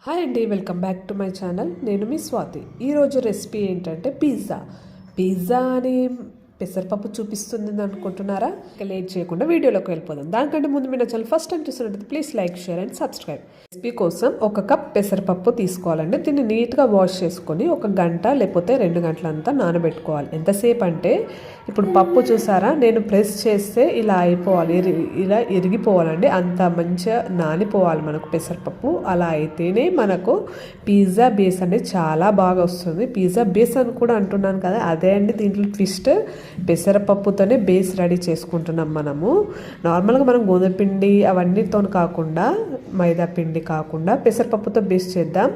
Hi అండి, welcome back to my channel. నేను మీ స్వాతి. ఈరోజు రెసిపీ ఏంటంటే పిజ్జా అని పెసరపప్పు చూపిస్తుంది అనుకుంటున్నారా? ఇక లేట్ చేయకుండా వీడియోలోకి వెళ్ళిపోదాం. దానికంటే ముందు మీరు ఛానల్ ఫస్ట్ టైం చూస్తున్నట్టు please like, share and subscribe. Recipe కోసం 1 కప్ పెసరపప్పు తీసుకోవాలండి. దీన్ని నీట్గా వాష్ చేసుకొని 1 గంట లేకపోతే 2 గంటలంతా నానబెట్టుకోవాలి. ఎంతసేపు అంటే ఇప్పుడు పప్పు చూసారా, నేను ప్రెస్ చేస్తే ఇలా అయిపోవాలి, ఇలా ఇరిగిపోవాలండి. అంత మంచిగా నానిపోవాలి మనకు పెసరపప్పు. అలా అయితేనే మనకు పిజ్జా బేస్ అనేది చాలా బాగా వస్తుంది. పిజ్జా బేస్ అని కూడా అంటున్నాను కదా, అదే అండి దీంట్లో ట్విస్ట్. పెసరపప్పుతోనే బేస్ రెడీ చేసుకుంటున్నాం మనము. నార్మల్గా మనం గోధుమ పిండి అవన్నీతో కాకుండా, మైదా పిండి కాకుండా పెసరపప్పుతో బేస్ చేద్దాం.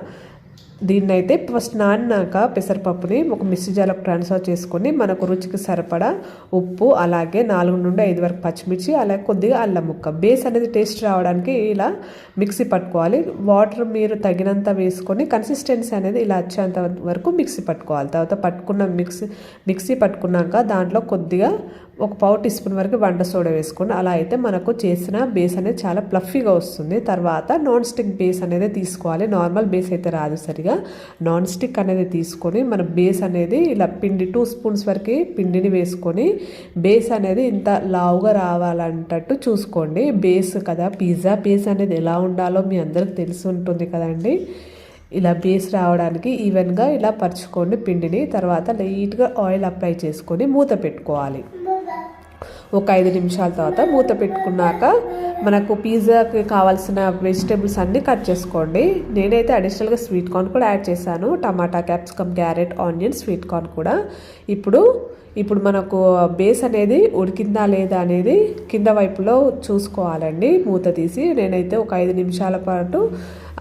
దీన్నైతే ఫస్ట్ నానినాక పెసరపప్పుని ఒక మిక్సీ జార్లోకి ట్రాన్స్ఫర్ చేసుకొని మనకు రుచికి సరిపడా ఉప్పు, అలాగే 4 నుండి 5 వరకు పచ్చిమిర్చి, అలాగే కొద్దిగా అల్లం ముక్క. బేస్ అనేది టేస్ట్ రావడానికి ఇలా మిక్సీ పట్టుకోవాలి. వాటర్ మీరు తగినంత వేసుకొని కన్సిస్టెన్సీ అనేది ఇలా వచ్చేంత వరకు మిక్సీ పట్టుకోవాలి. తర్వాత మిక్సీ పట్టుకున్నాక దాంట్లో కొద్దిగా 1 పావు టీ స్పూన్ వరకు వంట సోడా వేసుకోండి. అలా అయితే మనకు చేసిన బేస్ అనేది చాలా ప్లఫీగా వస్తుంది. తర్వాత నాన్ స్టిక్ బేస్ అనేది తీసుకోవాలి. నార్మల్ బేస్ అయితే రాదు సరిగా. నాన్ స్టిక్ అనేది తీసుకొని మన బేస్ అనేది ఇలా పిండి 2 స్పూన్స్ వరకు పిండిని వేసుకొని బేస్ అనేది ఇంత లావుగా రావాలంటట్టు చూసుకోండి. బేస్ కదా, పిజ్జా బేస్ అనేది ఎలా ఉండాలో మీ అందరికి తెలిసి ఉంటుంది కదండి. ఇలా బేస్ రావడానికి ఈవెన్గా ఇలా పరుచుకోండి పిండిని. తర్వాత లైట్గా ఆయిల్ అప్లై చేసుకొని మూత పెట్టుకోవాలి. ఒక 5 నిమిషాల తర్వాత మూత పెట్టుకున్నాక మనకు పిజ్జాకి కావాల్సిన వెజిటేబుల్స్ అన్నీ కట్ చేసుకోండి. నేనైతే అడిషనల్గా స్వీట్ కార్న్ కూడా యాడ్ చేశాను. Tomato, capsicum, carrot, onion, sweet corn కూడా. ఇప్పుడు మనకు బేస్ అనేది ఉడికిందా లేదా అనేది కింద వైపులో చూసుకోవాలండి. మూత తీసి నేనైతే ఒక 5 నిమిషాల పాటు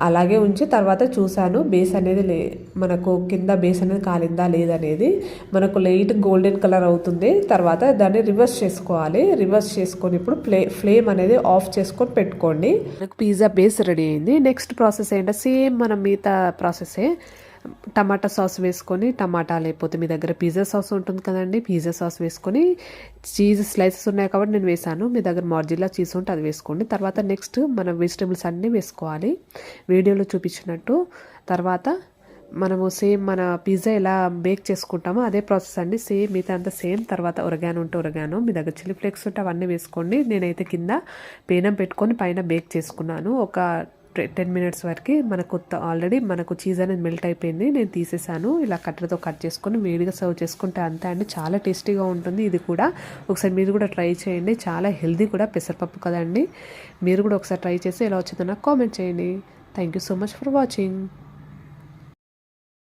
అలాగే ఉంచి తర్వాత చూశాను బేస్ అనేది మనకు కింద బేస్ అనేది కాలిందా లేదనేది. మనకు లైట్ గోల్డెన్ కలర్ అవుతుంది. తర్వాత దాన్ని రివర్స్ చేసుకోవాలి. రివర్స్ చేసుకొని ఇప్పుడు ఫ్లేమ్ అనేది ఆఫ్ చేసుకొని పెట్టుకోండి. మనకు పిజ్జా బేస్ రెడీ అయింది. నెక్స్ట్ ప్రాసెస్ ఏంటంటే సేమ్ మనం మిగతా ప్రాసెసే. టమాటా సాస్ వేసుకొని, టమాటా లేకపోతే మీ దగ్గర పిజ్జా సాస్ ఉంటుంది కదండి, పిజ్జా సాస్ వేసుకొని, చీజ్ స్లైసెస్ ఉన్నాయి కాబట్టి నేను వేసాను. మీ దగ్గర మార్జిల్లా చీజ్ ఉంటే అది వేసుకోండి. తర్వాత నెక్స్ట్ మన వెజిటేబుల్స్ అన్నీ వేసుకోవాలి వీడియోలో చూపించినట్టు. తర్వాత మనము సేమ్ మన పిజ్జా ఎలా బేక్ చేసుకుంటామో అదే ప్రాసెస్ అండి. సేమ్ మిగతా అంతా సేమ్. తర్వాత ఒరగానో ఉంటే ఒరగానో, మీ దగ్గర చిల్లీ ఫ్లేక్స్ ఉంటే అవన్నీ వేసుకోండి. నేనైతే కింద పేనం పెట్టుకొని పైన బేక్ చేసుకున్నాను. ఒక 10 మినిట్స్ వరకు. మనకు ఆల్రెడీ మనకు చీజ్ అనేది మెల్ట్ అయిపోయింది. నేను తీసేసాను. ఇలా కట్టర్తో కట్ చేసుకొని వేడిగా సర్వ్ చేసుకుంటే అంతే అండి. చాలా టేస్టీగా ఉంటుంది. ఇది కూడా ఒకసారి మీరు కూడా ట్రై చేయండి. చాలా హెల్దీ కూడా, పెసరపప్పు కదండి. మీరు కూడా ఒకసారి ట్రై చేసి ఎలా వచ్చిందో నాకు కామెంట్ చేయండి. Thank you so much for watching.